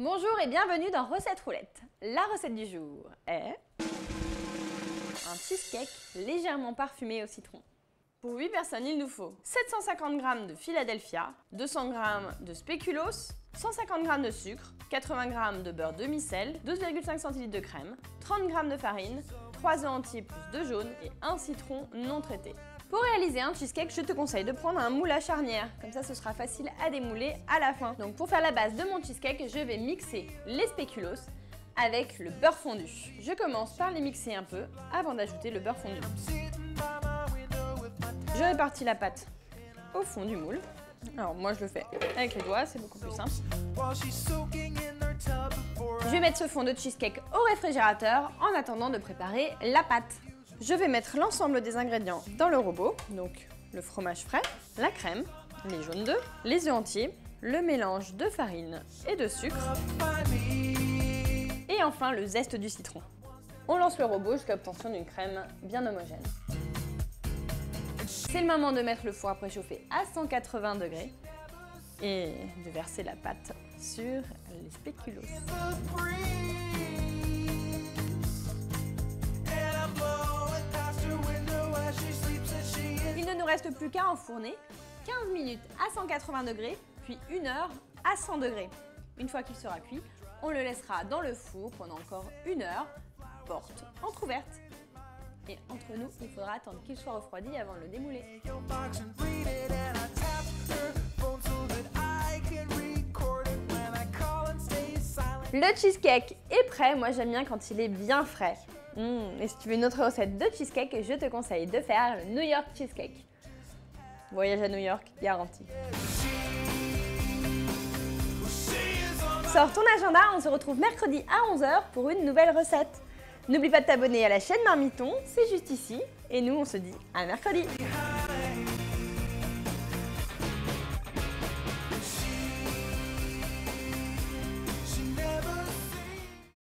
Bonjour et bienvenue dans Recette Roulette. La recette du jour est un cheesecake légèrement parfumé au citron. Pour 8 personnes, il nous faut 750 g de Philadelphia, 200 g de spéculoos, 150 g de sucre, 80 g de beurre demi-sel, 12,5 cl de crème, 30 g de farine, 3 œufs entiers plus 2 jaunes et un citron non traité. Pour réaliser un cheesecake, je te conseille de prendre un moule à charnière, comme ça ce sera facile à démouler à la fin. Donc pour faire la base de mon cheesecake, je vais mixer les spéculoos avec le beurre fondu. Je commence par les mixer un peu avant d'ajouter le beurre fondu. Je répartis la pâte au fond du moule. Alors moi je le fais avec les doigts, c'est beaucoup plus simple. Je vais mettre ce fond de cheesecake au réfrigérateur en attendant de préparer la pâte. Je vais mettre l'ensemble des ingrédients dans le robot, donc le fromage frais, la crème, les jaunes d'œufs, les œufs entiers, le mélange de farine et de sucre et enfin le zeste du citron. On lance le robot jusqu'à l'obtention d'une crème bien homogène. C'est le moment de mettre le four à préchauffer à 180 degrés et de verser la pâte sur les spéculoos. Il ne nous reste plus qu'à enfourner 15 minutes à 180 degrés, puis 1 heure à 100 degrés. Une fois qu'il sera cuit, on le laissera dans le four pendant encore 1 heure, porte entrouverte. Et entre nous, il faudra attendre qu'il soit refroidi avant de le démouler. Le cheesecake est prêt, moi j'aime bien quand il est bien frais. Et si tu veux une autre recette de cheesecake, je te conseille de faire le New York Cheesecake. Voyage à New York, garanti. Sors ton agenda, on se retrouve mercredi à 11 h pour une nouvelle recette. N'oublie pas de t'abonner à la chaîne Marmiton, c'est juste ici. Et nous, on se dit à mercredi.